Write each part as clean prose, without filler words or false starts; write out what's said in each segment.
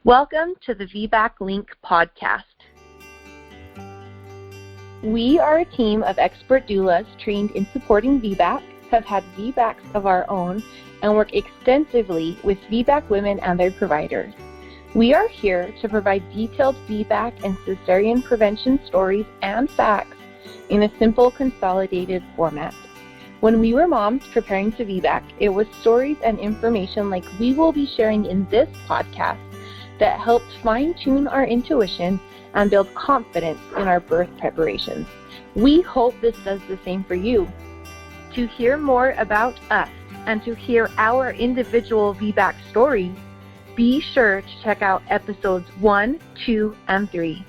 Welcome to the VBAC Link podcast. We are a team of expert doulas trained in supporting VBAC, have had VBACs of our own, and work extensively with VBAC women and their providers. We are here to provide detailed VBAC and cesarean prevention stories and facts in a simple, consolidated format. When we were moms preparing to VBAC, it was stories and information like we will be sharing in this podcast that helped fine-tune our intuition and build confidence in our birth preparations. We hope this does the same for you. To hear more about us and to hear our individual VBAC stories, be sure to check out episodes 1, 2, and 3.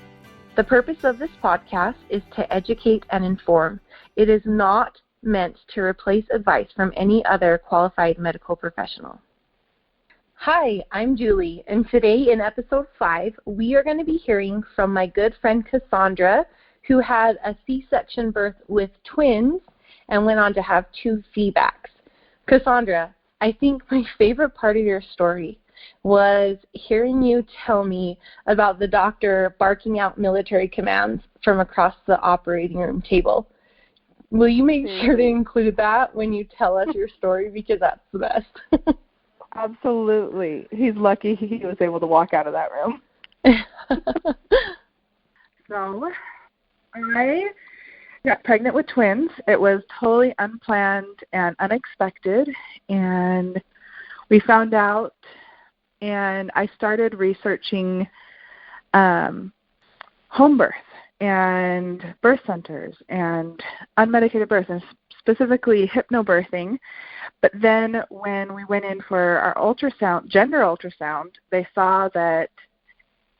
The purpose of this podcast is to educate and inform. It is not meant to replace advice from any other qualified medical professional. Hi, I'm Julie, and today in episode 5, we are going to be hearing from my good friend Kasaundra, who had a C-section birth with twins and went on to have 2 VBACs. Kasaundra, I think my favorite part of your story was hearing you tell me about the doctor barking out military commands from across the operating room table. Will you make sure to include that when you tell us your story, because that's the best. Absolutely. He's lucky he was able to walk out of that room. So I got pregnant with twins. It was totally unplanned and unexpected, and we found out, and I started researching home birth and birth centers and unmedicated birth, and specifically hypnobirthing. But then when we went in for our ultrasound, gender ultrasound, they saw that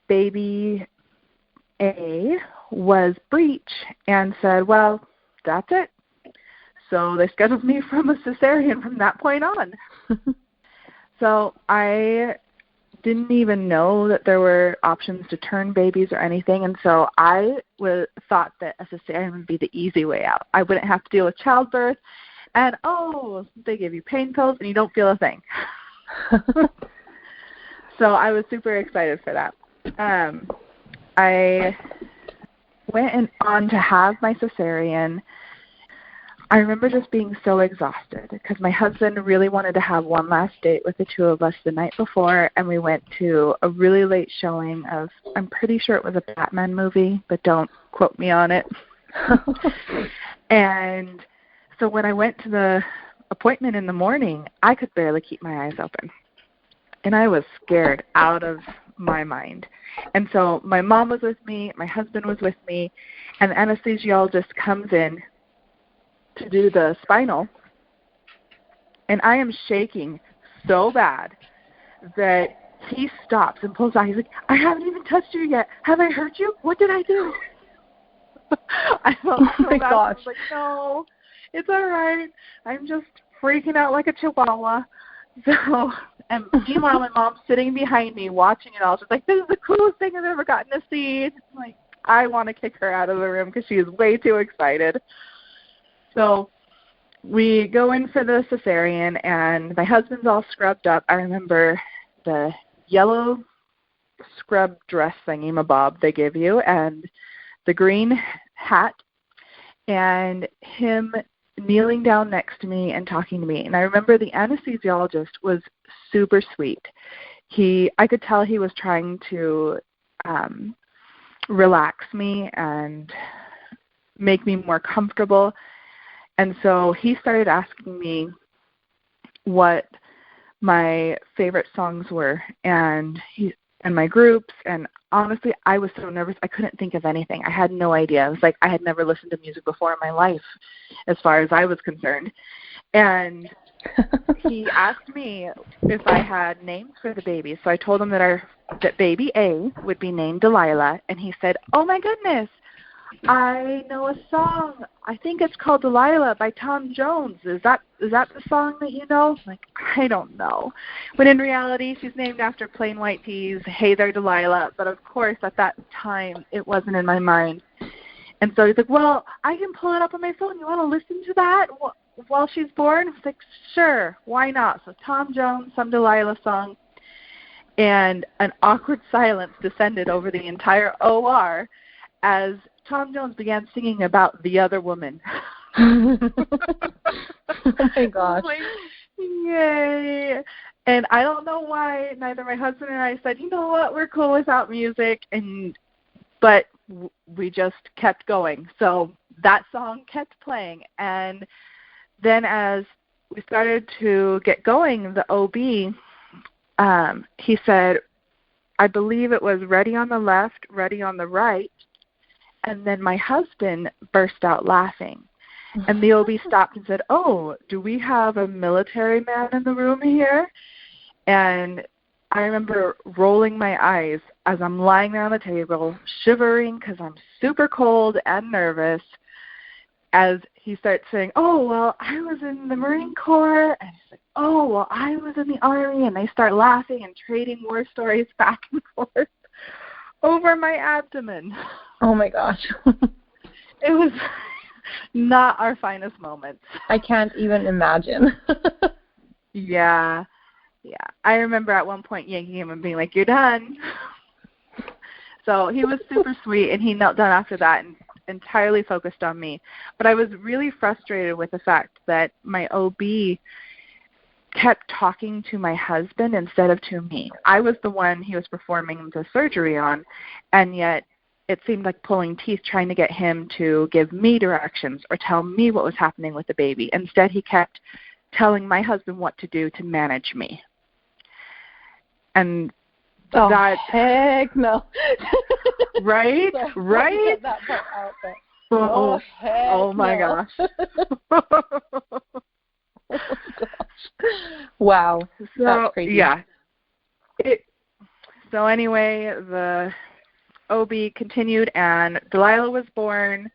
baby A was breech and said, well, that's it. So they scheduled me from a cesarean from that point on. So I didn't even know that there were options to turn babies or anything, and so I thought that a cesarean would be the easy way out. I wouldn't have to deal with childbirth, and they give you pain pills and you don't feel a thing. So I was super excited for that. I went on to have my cesarean. I remember just being so exhausted because my husband really wanted to have one last date with the 2 of us the night before, and we went to a really late showing of, I'm pretty sure it was a Batman movie, but don't quote me on it. And so when I went to the appointment in the morning, I could barely keep my eyes open. And I was scared out of my mind. And so my mom was with me, my husband was with me, and the anesthesiologist comes in to do the spinal, and I am shaking so bad that he stops and pulls out. He's like, I haven't even touched you yet. Have I hurt you? What did I do? I felt so bad. Gosh. I was like, no, it's all right. I'm just freaking out like a chihuahua. So, and meanwhile, my mom's sitting behind me watching it all. She's like, this is the coolest thing I've ever gotten to see. I'm like, I want to kick her out of the room because she is way too excited. So we go in for the cesarean, and my husband's all scrubbed up. I remember the yellow scrub dress thingy-mabob they give you, and the green hat, and him kneeling down next to me and talking to me. And I remember the anesthesiologist was super sweet. I could tell he was trying to relax me and make me more comfortable. And so he started asking me what my favorite songs were and my groups. And honestly, I was so nervous. I couldn't think of anything. I had no idea. It was like I had never listened to music before in my life, as far as I was concerned. And he asked me if I had names for the babies. So I told him that baby A would be named Delilah. And he said, oh, my goodness, I know a song. I think it's called Delilah by Tom Jones. Is that the song that you know? I'm like, I don't know. But in reality, she's named after Plain White Tees, Hey There Delilah. But of course, at that time, it wasn't in my mind. And so he's like, well, I can pull it up on my phone. You want to listen to that while she's born? I was like, sure, why not? So Tom Jones, some Delilah song. And an awkward silence descended over the entire OR as Tom Jones began singing about the other woman. Oh my gosh. Like, yay. And I don't know why neither my husband and I said, you know what, we're cool without music, but we just kept going. So that song kept playing. And then as we started to get going, the OB, he said, I believe it was ready on the left, ready on the right. And then my husband burst out laughing. And the OB stopped and said, oh, do we have a military man in the room here? And I remember rolling my eyes as I'm lying there on the table, shivering because I'm super cold and nervous, as he starts saying, oh, well, I was in the Marine Corps. And he's like, oh, well, I was in the Army. And they start laughing and trading war stories back and forth over my abdomen. Oh, my gosh. It was not our finest moments. I can't even imagine. Yeah. I remember at one point yanking him and being like, you're done. So he was super sweet, and he knelt down after that and entirely focused on me. But I was really frustrated with the fact that my OB kept talking to my husband instead of to me. I was the one he was performing the surgery on, and yet it seemed like pulling teeth trying to get him to give me directions or tell me what was happening with the baby. Instead, he kept telling my husband what to do to manage me. And that, heck no. Right? Right? Get that part out there. Oh my gosh. Oh my gosh. Wow. So, that's crazy. Yeah. So anyway, the OB continued, and Delilah was born.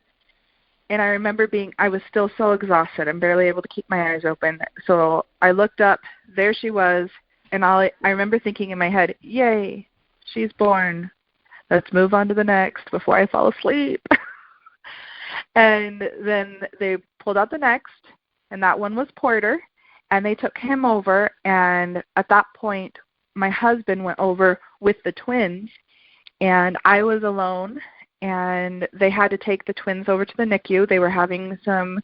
And I remember I was still so exhausted. I'm barely able to keep my eyes open. So I looked up. There she was. And I remember thinking in my head, yay, she's born. Let's move on to the next before I fall asleep. And then they pulled out the next, and that one was Porter. And they took him over. And at that point, my husband went over with the twins. And I was alone. And they had to take the twins over to the NICU. They were having some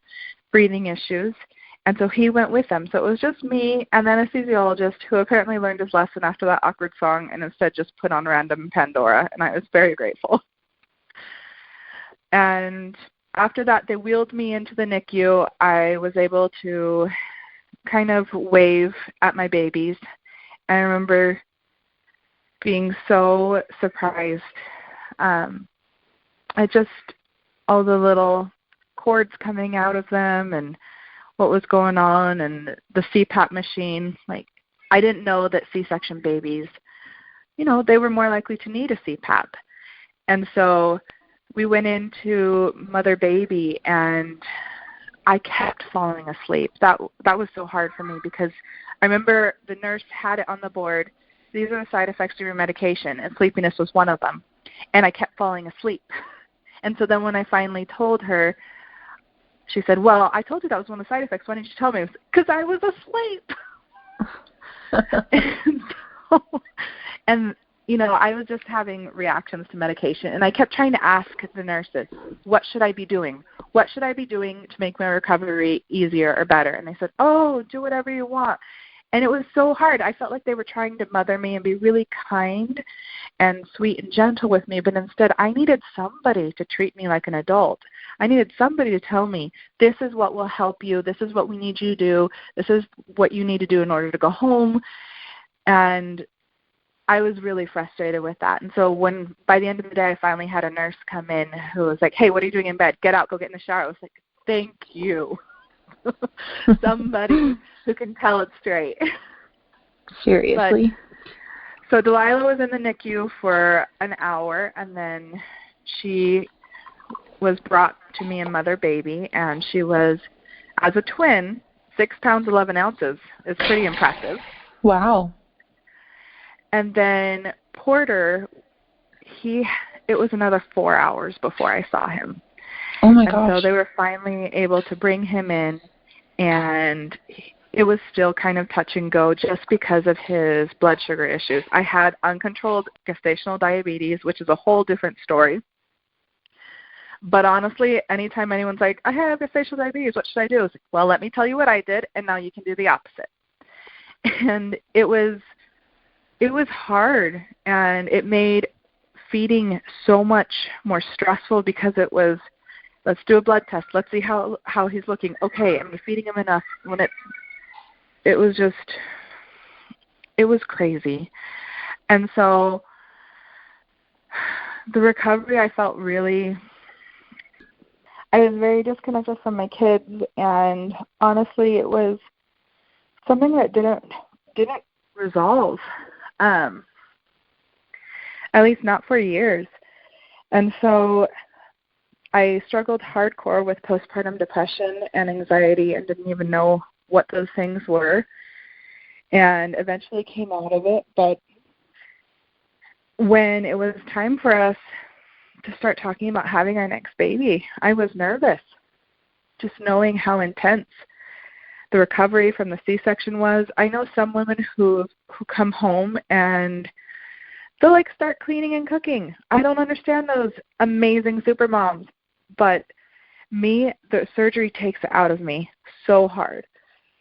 breathing issues. And so he went with them. So it was just me and the anesthesiologist, who apparently learned his lesson after that awkward song and instead just put on random Pandora. And I was very grateful. And after that, they wheeled me into the NICU. I was able to kind of wave at my babies. I remember being so surprised. All the little cords coming out of them and what was going on, and the CPAP machine. Like, I didn't know that C-section babies, they were more likely to need a CPAP. And so we went into mother baby, and I kept falling asleep. That was so hard for me, because I remember the nurse had it on the board. These are the side effects of your medication, and sleepiness was one of them. And I kept falling asleep. And so then when I finally told her, she said, well, I told you that was one of the side effects. Why didn't you tell me? Because I was asleep. And I was just having reactions to medication. And I kept trying to ask the nurses, what should I be doing? What should I be doing to make my recovery easier or better? And they said, oh, do whatever you want. And it was so hard. I felt like they were trying to mother me and be really kind and sweet and gentle with me, but instead I needed somebody to treat me like an adult. I needed somebody to tell me, this is what will help you, this is what we need you to do, this is what you need to do in order to go home. And I was really frustrated with that. And so by the end of the day, I finally had a nurse come in who was like, hey, what are you doing in bed? Get out, go get in the shower. I was like, thank you. Somebody who can tell it straight. Seriously. So Delilah was in the NICU for an hour, and then she was brought to me and mother baby, and she was, as a twin, 6 pounds 11 ounces. It's pretty impressive. Wow. And then Porter, it was another 4 hours before I saw him. Oh my gosh. And so they were finally able to bring him in, and it was still kind of touch and go just because of his blood sugar issues. I had uncontrolled gestational diabetes, which is a whole different story. But honestly, anytime anyone's like, I have gestational diabetes, what should I do? It's like, well, let me tell you what I did, and now you can do the opposite. And it was hard, and it made feeding so much more stressful because it was, let's do a blood test. Let's see how he's looking. Okay, am I feeding him enough? When it was crazy. And so the recovery, I felt I was very disconnected from my kids, and honestly, it was something that didn't resolve, at least not for years. And so I struggled hardcore with postpartum depression and anxiety and didn't even know what those things were, and eventually came out of it. But when it was time for us to start talking about having our next baby, I was nervous, just knowing how intense the recovery from the C-section was. I know some women who come home and they'll like start cleaning and cooking. I don't understand those amazing super moms, but me, the surgery takes it out of me so hard.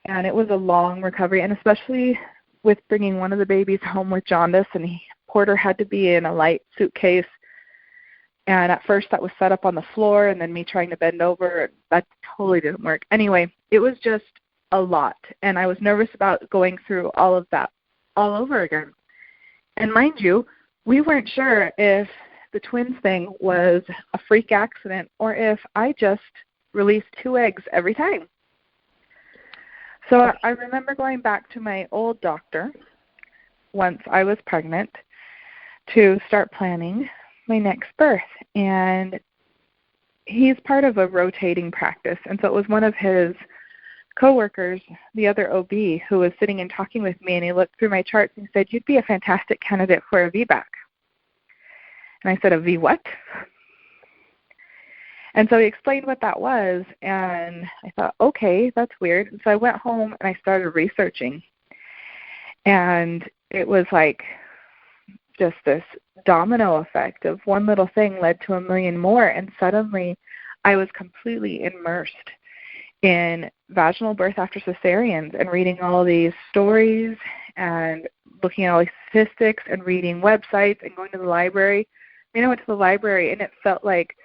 And it was a long recovery, and especially with bringing one of the babies home with jaundice, and Porter had to be in a light suitcase. And at first that was set up on the floor, and then me trying to bend over, that totally didn't work. Anyway, it was just a lot, and I was nervous about going through all of that all over again. And mind you, we weren't sure if the twins thing was a freak accident or if I just released 2 eggs every time. So I remember going back to my old doctor once I was pregnant to start planning my next birth, and he's part of a rotating practice, and so it was one of his coworkers, the other OB, who was sitting and talking with me, and he looked through my charts and said, "You'd be a fantastic candidate for a VBAC." And I said, "A V what?" And so he explained what that was, and I thought, okay, that's weird. And so I went home and I started researching, and it was like just this domino effect of one little thing led to a million more, and suddenly I was completely immersed in vaginal birth after cesareans and reading all these stories and looking at all these statistics and reading websites and going to the library. I mean, I went to the library and it felt like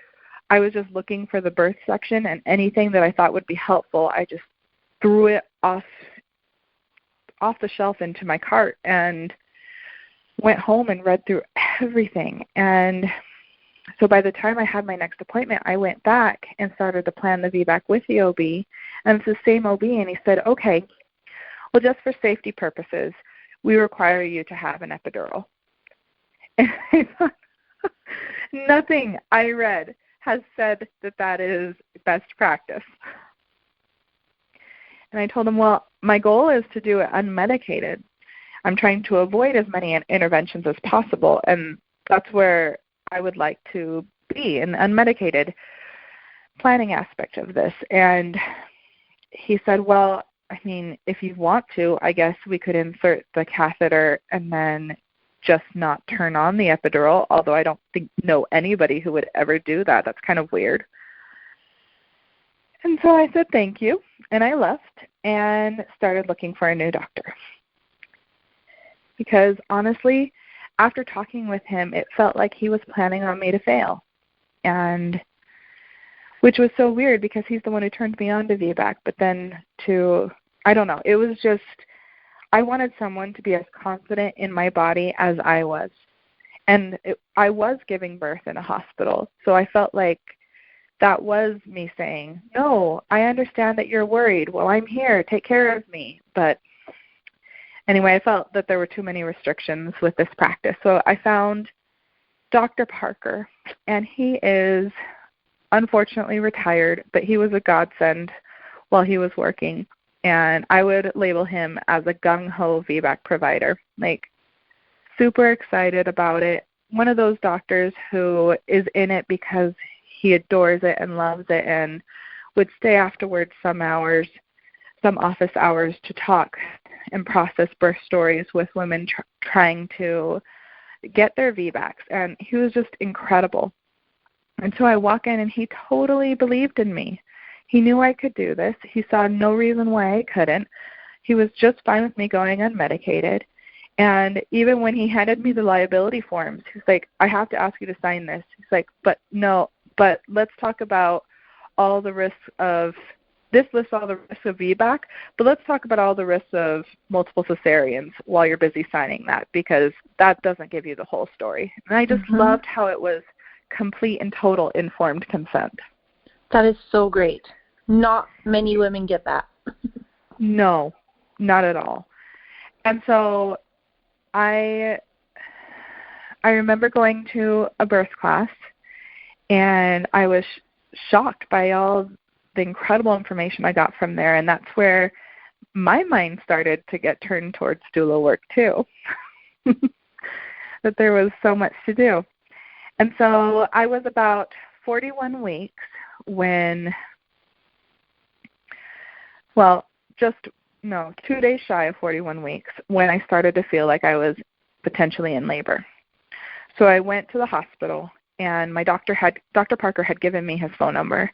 I was just looking for the birth section, and anything that I thought would be helpful, I just threw it off the shelf into my cart and went home and read through everything. And so by the time I had my next appointment, I went back and started to plan the VBAC with the OB. And it's the same OB, and he said, okay, well, just for safety purposes, we require you to have an epidural. And I thought, nothing I read has said that that is best practice. And I told him, well, my goal is to do it unmedicated. I'm trying to avoid as many interventions as possible, and that's where I would like to be, in the unmedicated planning aspect of this. And he said, well, I mean, if you want to, I guess we could insert the catheter and then just not turn on the epidural, although I don't know anybody who would ever do that. That's kind of weird. And so I said thank you, and I left and started looking for a new doctor. Because honestly, after talking with him, it felt like he was planning on me to fail, and which was so weird because he's the one who turned me on to VBAC. But then I don't know, it was just, I wanted someone to be as confident in my body as I was. And I was giving birth in a hospital, so I felt like that was me saying, no, I understand that you're worried. Well, I'm here. Take care of me. But anyway, I felt that there were too many restrictions with this practice. So I found Dr. Parker, and he is unfortunately retired, but he was a godsend while he was working. And I would label him as a gung-ho VBAC provider, like super excited about it. One of those doctors who is in it because he adores it and loves it and would stay afterwards some hours some office hours to talk and process birth stories with women trying to get their VBACs, and he was just incredible. And so I walk in, and he totally believed in me. He knew I could do this. He saw no reason why I couldn't. He was just fine with me going unmedicated. And even when he handed me the liability forms, he's like, I have to ask you to sign this. He's like, but let's talk about all the risks of, this lists all the risks of VBAC, but let's talk about all the risks of multiple cesareans while you're busy signing that, because that doesn't give you the whole story. And I just loved how it was complete and total informed consent. That is so great. Not many women get that. No, not at all. And so I remember going to a birth class, and I was shocked by all the incredible information I got from there, and that's where my mind started to get turned towards doula work too, that there was so much to do. And so I was about 41 weeks when, 2 days shy of 41 weeks when I started to feel like I was potentially in labor. So I went to the hospital, and my Dr. Parker had given me his phone number,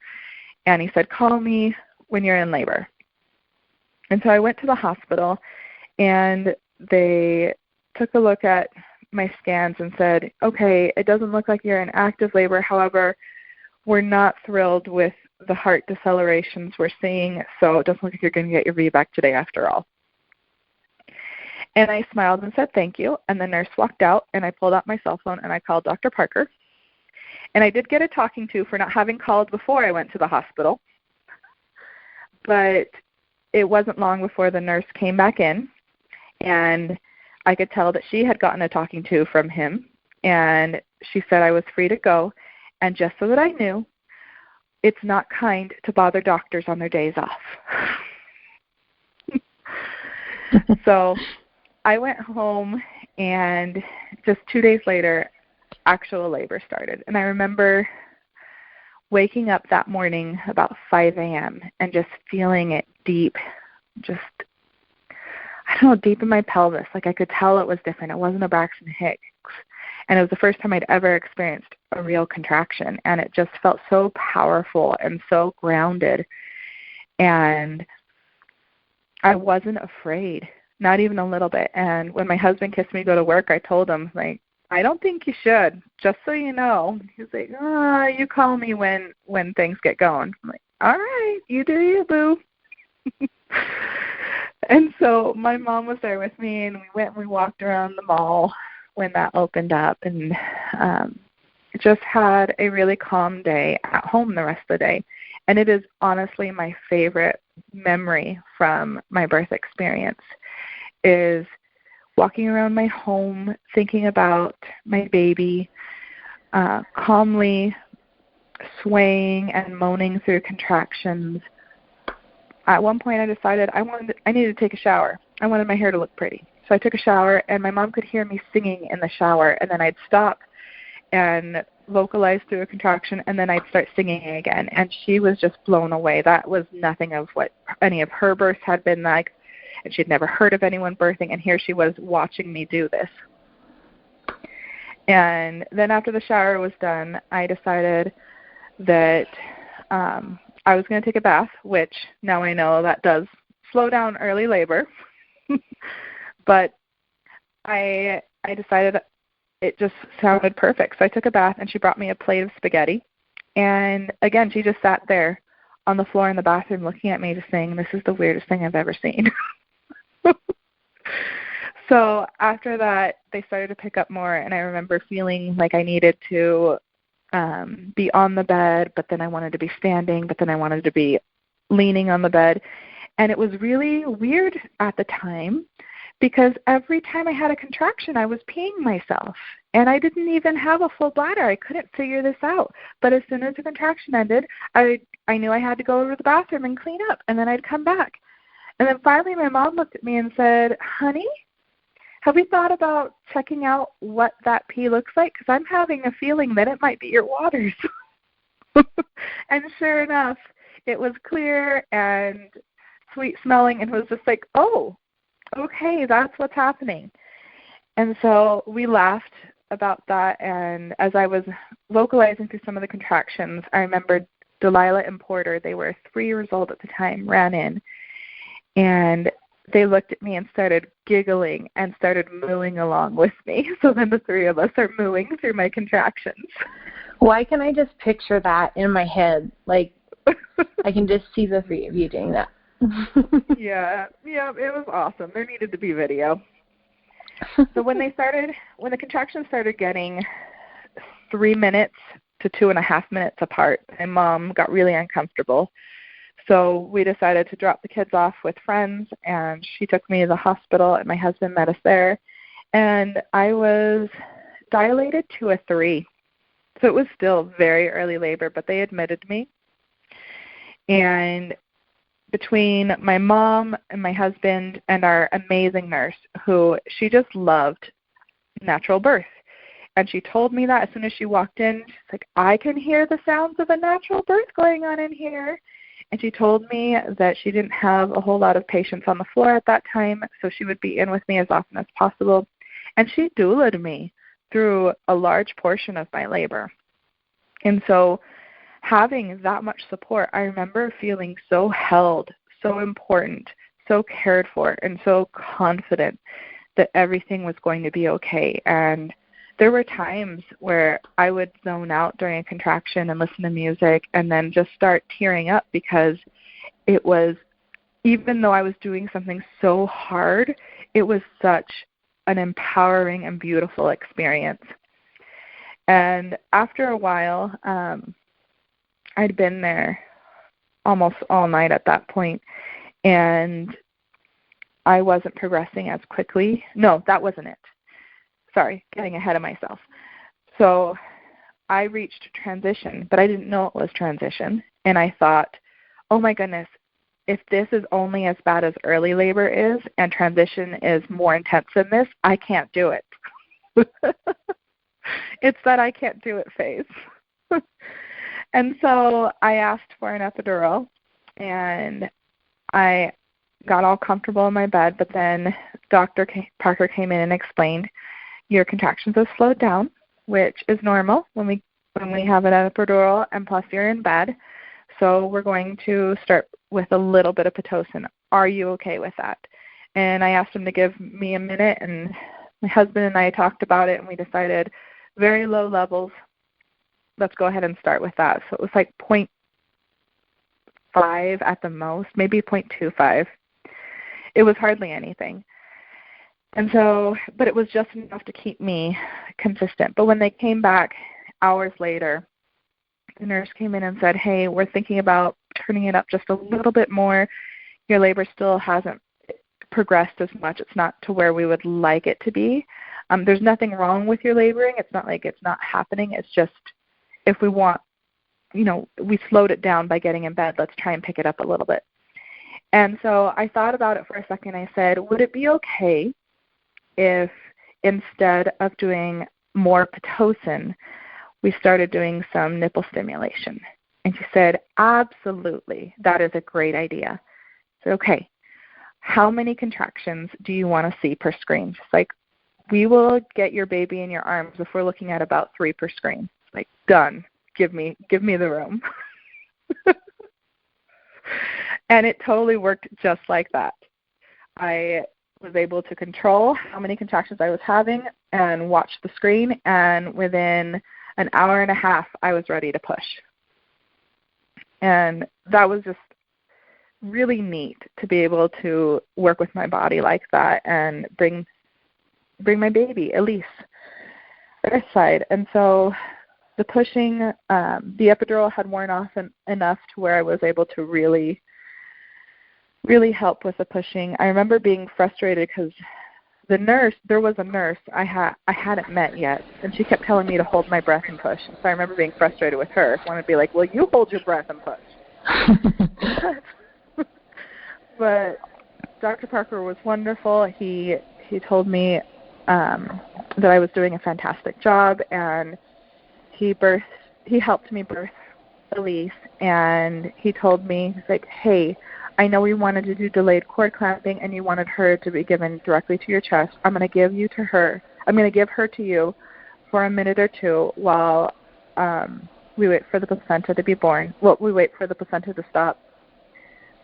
and he said, call me when you're in labor. And so I went to the hospital, and they took a look at my scans and said, okay, it doesn't look like you're in active labor. However, we're not thrilled with the heart decelerations we're seeing, so it doesn't look like you're going to get your VBAC today after all. And I smiled and said thank you, and the nurse walked out, and I pulled out my cell phone, and I called Dr. Parker. And I did get a talking to for not having called before I went to the hospital. But it wasn't long before the nurse came back in, and I could tell that she had gotten a talking to from him. And she said I was free to go. And just so that I knew, it's not kind to bother doctors on their days off. So I went home, and just 2 days later, actual labor started. And I remember waking up that morning about 5 a.m. and just feeling it deep, deep in my pelvis. Like I could tell it was different. It wasn't a Braxton Hicks. And it was the first time I'd ever experienced a real contraction. And it just felt so powerful and so grounded. And I wasn't afraid, not even a little bit. And when my husband kissed me to go to work, I told him, like, I don't think you should, just so you know. He was like, you call me when things get going. I'm like, all right, you do you, boo. And so my mom was there with me, and we walked around the mall when that opened up, and just had a really calm day at home the rest of the day. And it is honestly my favorite memory from my birth experience is walking around my home, thinking about my baby, calmly swaying and moaning through contractions. At one point I decided I needed to take a shower. I wanted my hair to look pretty. So I took a shower, and my mom could hear me singing in the shower, and then I'd stop and vocalize through a contraction, and then I'd start singing again. And she was just blown away. That was nothing of what any of her births had been like. And she'd never heard of anyone birthing, and here she was watching me do this. And then after the shower was done, I decided that I was going to take a bath, which now I know that does slow down early labor. But I decided it just sounded perfect. So I took a bath, and she brought me a plate of spaghetti. And again, she just sat there on the floor in the bathroom looking at me, just saying, this is the weirdest thing I've ever seen. So after that, they started to pick up more, and I remember feeling like I needed to be on the bed, but then I wanted to be standing, but then I wanted to be leaning on the bed. And it was really weird at the time because every time I had a contraction, I was peeing myself. And I didn't even have a full bladder. I couldn't figure this out. But as soon as the contraction ended, I knew I had to go to the bathroom and clean up, and then I'd come back. And then finally my mom looked at me and said, honey, have we thought about checking out what that pee looks like? Because I'm having a feeling that it might be your waters. And sure enough, it was clear and sweet smelling, and was just like, oh, okay, that's what's happening. And so we laughed about that, and as I was vocalizing through some of the contractions, I remembered Delilah and Porter, they were 3 years old at the time, ran in, and they looked at me and started giggling and started mooing along with me. So then the 3 of us are mooing through my contractions. Why can I just picture that in my head? Like, I can just see the 3 of you doing that. Yeah, it was awesome. There needed to be video. So when the contractions started getting 3 minutes to 2.5 minutes apart, my mom got really uncomfortable. So we decided to drop the kids off with friends, and she took me to the hospital, and my husband met us there. And I was dilated to a 3. So it was still very early labor, but they admitted me. And between my mom and my husband and our amazing nurse, who she just loved natural birth. And she told me that as soon as she walked in. She's like, I can hear the sounds of a natural birth going on in here. And she told me that she didn't have a whole lot of patients on the floor at that time, so she would be in with me as often as possible. And she doulaed me through a large portion of my labor. And so having that much support, I remember feeling so held, so important, so cared for, and so confident that everything was going to be okay. And there were times where I would zone out during a contraction and listen to music and then just start tearing up, because it was, even though I was doing something so hard, it was such an empowering and beautiful experience. And after a while, I'd been there almost all night at that point, and I wasn't progressing as quickly. No, that wasn't it. Sorry, getting ahead of myself. So I reached transition, but I didn't know it was transition. And I thought, oh my goodness, if this is only as bad as early labor is and transition is more intense than this, I can't do it. It's that I can't do it phase. And so I asked for an epidural, and I got all comfortable in my bed, but then Dr. Parker came in and explained, your contractions have slowed down, which is normal when we have an epidural, and plus you're in bed. So we're going to start with a little bit of Pitocin. Are you okay with that? And I asked him to give me a minute, and my husband and I talked about it, and we decided very low levels. Let's go ahead and start with that. So it was like 0.5 at the most, maybe 0.25. It was hardly anything. And so, but it was just enough to keep me consistent. But when they came back hours later, the nurse came in and said, hey, we're thinking about turning it up just a little bit more. Your labor still hasn't progressed as much. It's not to where we would like it to be. There's nothing wrong with your laboring. It's not like it's not happening. It's just, if we want, we slowed it down by getting in bed. Let's try and pick it up a little bit. And so I thought about it for a second. I said, would it be okay if instead of doing more Pitocin, we started doing some nipple stimulation? And she said, absolutely, that is a great idea. I said, okay, how many contractions do you want to see per screen? She's like, we will get your baby in your arms if we're looking at about 3 per screen. It's like, done. Give me the room. And it totally worked just like that. I was able to control how many contractions I was having and watch the screen, and within an hour and a half, I was ready to push. And that was just really neat to be able to work with my body like that and bring my baby, Elise, earthside. And so the pushing, the epidural had worn off enough to where I was able to really help with the pushing. I remember being frustrated because there was a nurse I hadn't met yet, and she kept telling me to hold my breath and push. So I remember being frustrated with her. I wanted to be like, well, you hold your breath and push. But Dr. Parker was wonderful. He told me that I was doing a fantastic job, and he helped me birth Elise, and he told me, he's like, hey, I know we wanted to do delayed cord clamping, and you wanted her to be given directly to your chest. I'm going to give her to you for a minute or two while we wait for the placenta to be born. Well, we wait for the placenta to stop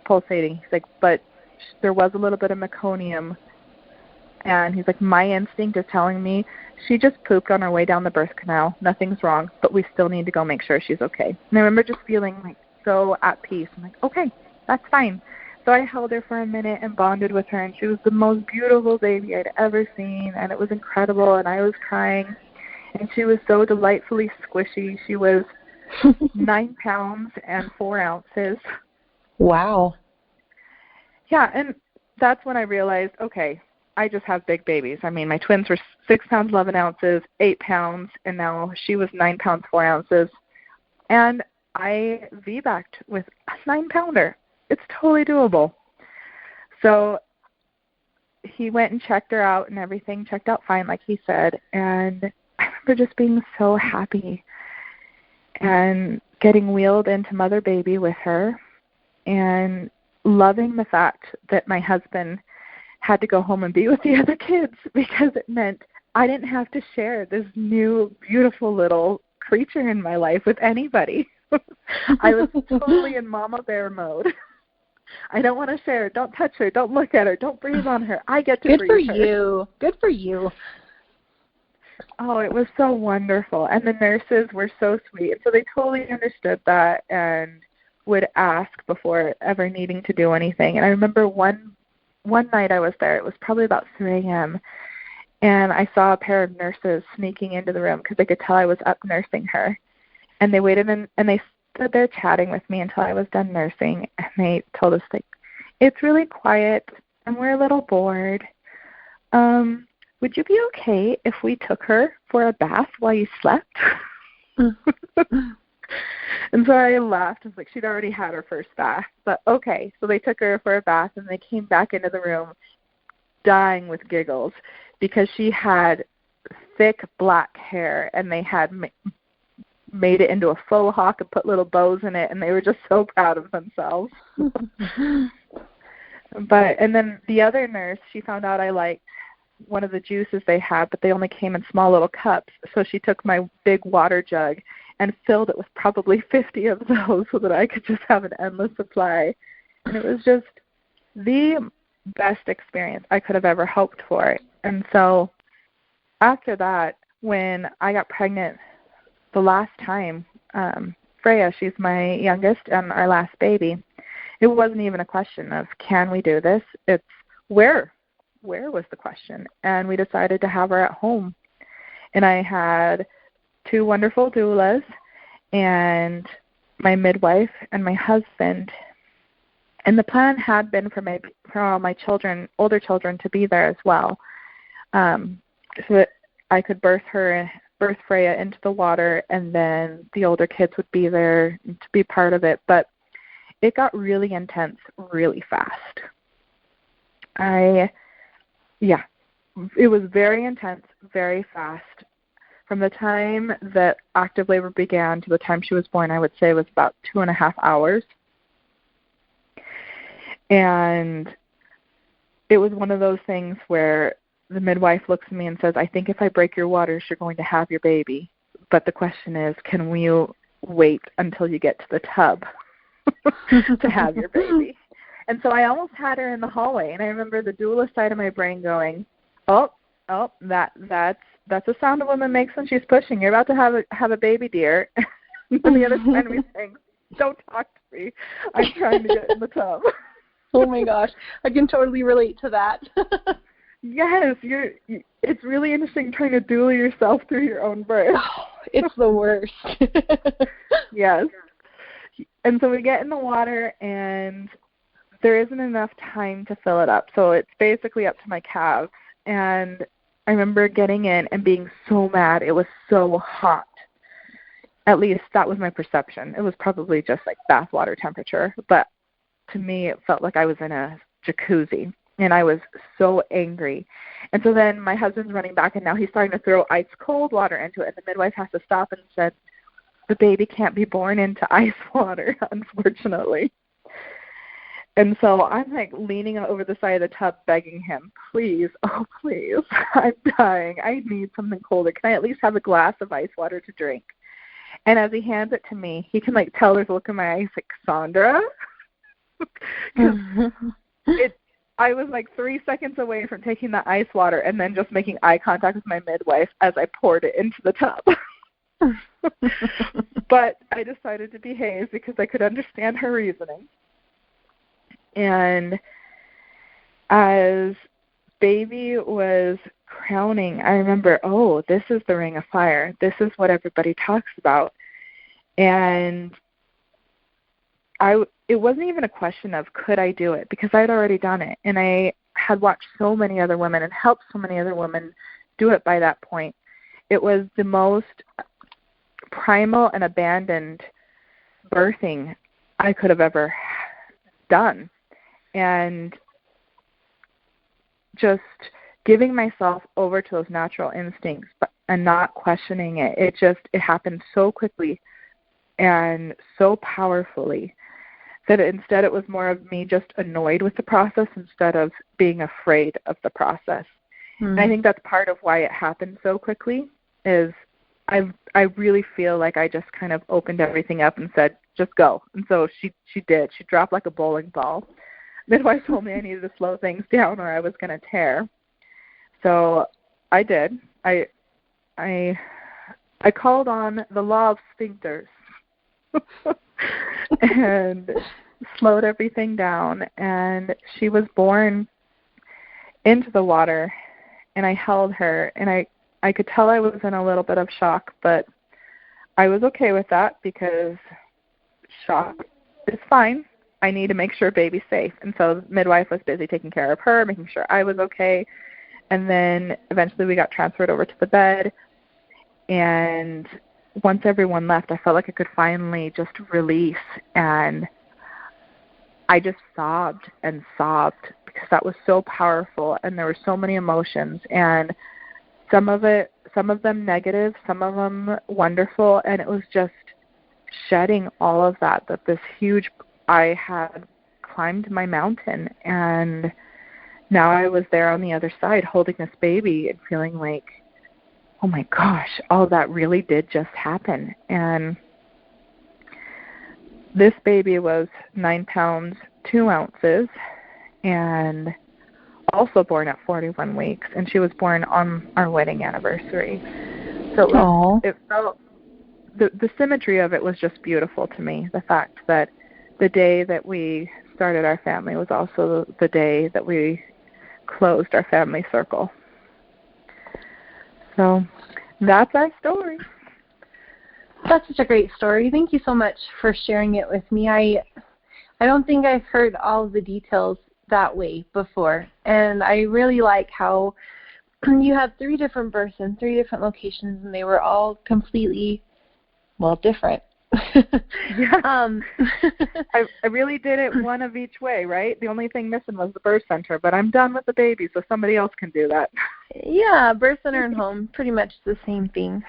pulsating. He's like, but there was a little bit of meconium. And he's like, my instinct is telling me she just pooped on her way down the birth canal. Nothing's wrong, but we still need to go make sure she's okay. And I remember just feeling like so at peace. I'm like, okay, that's fine. So I held her for a minute and bonded with her, and she was the most beautiful baby I'd ever seen, and it was incredible, and I was crying. And she was so delightfully squishy. She was 9 pounds and 4 ounces. Wow. Yeah, and that's when I realized, okay, I just have big babies. I mean, my twins were 6 pounds, 11 ounces, 8 pounds, and now she was 9 pounds, 4 ounces. And I VBAC'd with a 9-pounder. It's totally doable. So he went and checked her out, and everything checked out fine, like he said. And I remember just being so happy and getting wheeled into mother baby with her and loving the fact that my husband had to go home and be with the other kids, because it meant I didn't have to share this new, beautiful little creature in my life with anybody. I was totally in mama bear mode. I don't want to share her. Don't touch her. Don't look at her. Don't breathe on her. I get to breathe her. Good for you. Good for you. Oh, it was so wonderful. And the nurses were so sweet. So they totally understood that and would ask before ever needing to do anything. And I remember one night I was there. It was probably about 3 a.m. And I saw a pair of nurses sneaking into the room because they could tell I was up nursing her. And they waited and they stood there chatting with me until I was done nursing. And they told us, like, it's really quiet and we're a little bored. Would you be okay if we took her for a bath while you slept? And so I laughed. I was like, she'd already had her first bath. But okay, so they took her for a bath, and they came back into the room dying with giggles because she had thick black hair, and they had made it into a faux hawk and put little bows in it, and they were just so proud of themselves. And then the other nurse, she found out I liked one of the juices they had, but they only came in small little cups. So she took my big water jug and filled it with probably 50 of those so that I could just have an endless supply. And it was just the best experience I could have ever hoped for. And so after that, when I got pregnant the last time, Freya, she's my youngest and our last baby, it wasn't even a question of can we do this? It's where was the question. And we decided to have her at home. And I had 2 wonderful doulas and my midwife and my husband. And the plan had been for all my children, older children, to be there as well, so that I could birth Freya into the water, and then the older kids would be there to be part of it. But it got really intense really fast. It was very intense, very fast. From the time that active labor began to the time she was born, I would say it was about 2.5 hours. And it was one of those things where the midwife looks at me and says, I think if I break your waters, you're going to have your baby. But the question is, can we wait until you get to the tub to have your baby? And so I almost had her in the hallway. And I remember the doula side of my brain going, oh, that's a sound a woman makes when she's pushing. You're about to have a baby, dear. And the other side of me saying, don't talk to me. I'm trying to get in the tub. Oh my gosh, I can totally relate to that. Yes, it's really interesting trying to doula yourself through your own birth. Oh, it's the worst. Yes. And so we get in the water, and there isn't enough time to fill it up. So it's basically up to my calves. And I remember getting in and being so mad. It was so hot. At least that was my perception. It was probably just like bathwater temperature. But to me, it felt like I was in a jacuzzi. And I was so angry. And so then my husband's running back, and now he's starting to throw ice cold water into it. And the midwife has to stop and said, the baby can't be born into ice water, unfortunately. And so I'm like leaning over the side of the tub begging him, please, oh please, I'm dying. I need something colder. Can I at least have a glass of ice water to drink? And as he hands it to me, he can like tell there's a look in my eyes like, Kasaundra? Because I was like 3 seconds away from taking the ice water and then just making eye contact with my midwife as I poured it into the tub. But I decided to behave because I could understand her reasoning. And as baby was crowning, I remember, oh, this is the ring of fire. This is what everybody talks about. And it wasn't even a question of could I do it, because I had already done it. And I had watched so many other women and helped so many other women do it by that point. It was the most primal and abandoned birthing I could have ever done. And just giving myself over to those natural instincts and not questioning it. It happened so quickly and so powerfully that instead it was more of me just annoyed with the process instead of being afraid of the process. And I think that's part of why it happened so quickly is I really feel like I just kind of opened everything up and said, just go. And so she did. She dropped like a bowling ball. Midwife told me I needed to slow things down or I was going to tear. So I did. I called on the Law of Sphincters and slowed everything down. And she was born into the water, and I held her, and I could tell I was in a little bit of shock, but I was okay with that because shock is fine. I need to make sure baby's safe. And so the midwife was busy taking care of her, making sure I was okay. And then eventually we got transferred over to the bed. And once everyone left, I felt like I could finally just release. And I just sobbed and sobbed because that was so powerful. And there were so many emotions. And some of them negative, some of them wonderful. And it was just shedding all of that this huge, I had climbed my mountain, and now I was there on the other side holding this baby and feeling like, oh my gosh, all that really did just happen. And this baby was 9 pounds, 2 ounces, and also born at 41 weeks, and she was born on our wedding anniversary. So it felt, the symmetry of it was just beautiful to me, the fact that the day that we started our family was also the day that we closed our family circle. So that's our story. That's such a great story. Thank you so much for sharing it with me. I don't think I've heard all of the details that way before. And I really like how you had 3 different births in 3 different locations, and they were all completely, different. Yeah. I really did it one of each way, right? The only thing missing was the birth center, but I'm done with the baby, so somebody else can do that. Yeah, birth center and home, pretty much the same thing.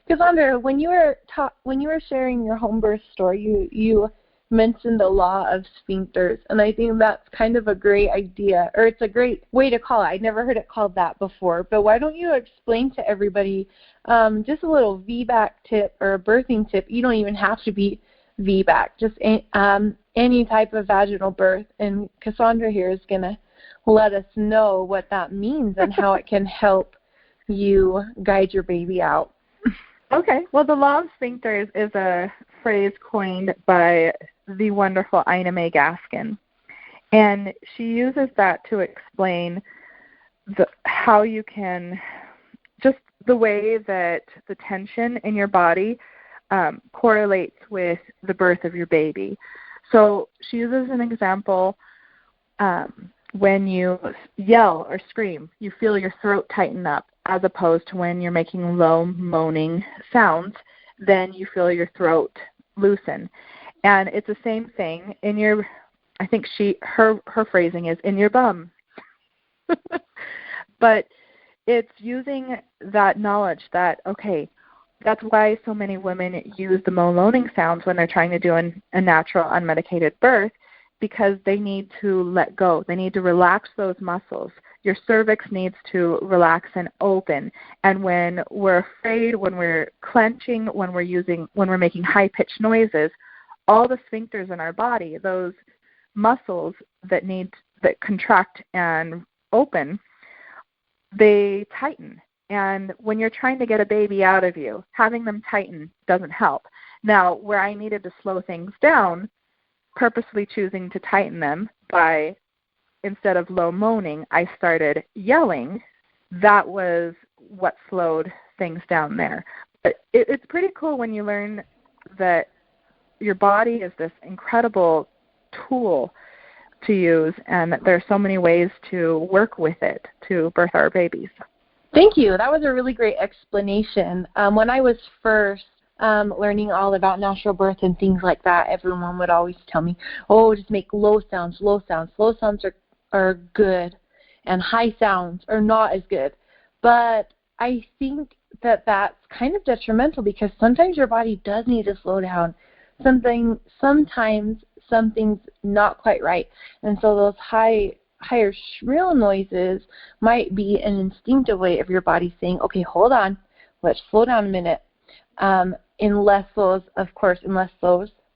Kasaundra, when you were sharing your home birth story, you mentioned the Law of Sphincters, and I think that's kind of a great idea, or it's a great way to call it. I'd never heard it called that before, but why don't you explain to everybody just a little VBAC tip or a birthing tip? You don't even have to be VBAC, just any type of vaginal birth, and Kasaundra here is going to let us know what that means and how it can help you guide your baby out. Okay. Well, the Law of Sphincters is a phrase coined by the wonderful Ina May Gaskin. And she uses that to explain how you can, just the way that the tension in your body correlates with the birth of your baby. So she uses an example, when you yell or scream, you feel your throat tighten up, as opposed to when you're making low moaning sounds, then you feel your throat loosen. And it's the same thing in your, I think her phrasing is in your bum. But it's using that knowledge that, okay, that's why so many women use the moaning sounds when they're trying to do a natural unmedicated birth, because they need to let go. They need to relax those muscles. Your cervix needs to relax and open. And when we're afraid, when we're clenching, when we're making high-pitched noises, all the sphincters in our body, those muscles that contract and open, they tighten. And when you're trying to get a baby out of you, having them tighten doesn't help. Now, where I needed to slow things down, purposely choosing to tighten them by, instead of low moaning, I started yelling. That was what slowed things down there. But it's pretty cool when you learn that your body is this incredible tool to use and that there are so many ways to work with it to birth our babies. Thank you. That was a really great explanation. When I was first learning all about natural birth and things like that, everyone would always tell me, oh, just make low sounds, low sounds. Low sounds are good, and high sounds are not as good. But I think that that's kind of detrimental because sometimes your body does need to slow down. Sometimes something's not quite right. And so those higher shrill noises might be an instinctive way of your body saying, okay, hold on, let's slow down a minute. Unless those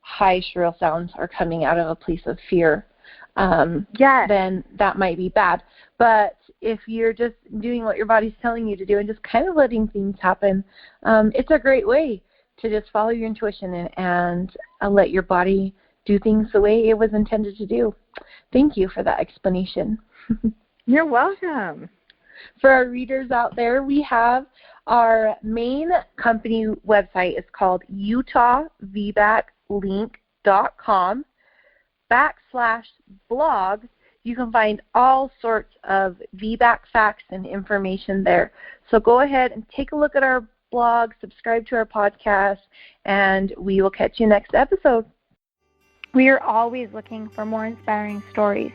high shrill sounds are coming out of a place of fear, then that might be bad. But if you're just doing what your body's telling you to do and just kind of letting things happen, it's a great way to just follow your intuition and let your body do things the way it was intended to do. Thank you for that explanation. You're welcome. For our readers out there, we have our main company website is called utahvbaclink.com/blog. You can find all sorts of VBAC facts and information there. So go ahead and take a look at our blog, subscribe to our podcast, and we will catch you next episode. We are always looking for more inspiring stories.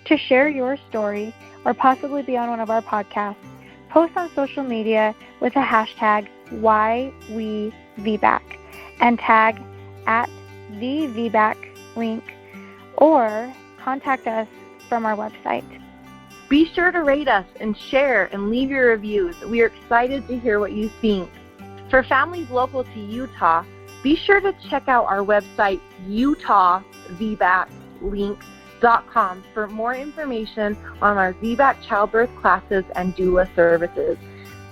To share your story or possibly be on one of our podcasts, post on social media with the hashtag #WeVBAC and tag @the VBAC link or contact us from our website. Be sure to rate us and share and leave your reviews. We are excited to hear what you think. For families local to Utah, be sure to check out our website, utahvbaclink.com, for more information on our VBAC childbirth classes and doula services.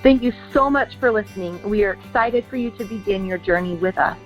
Thank you so much for listening. We are excited for you to begin your journey with us.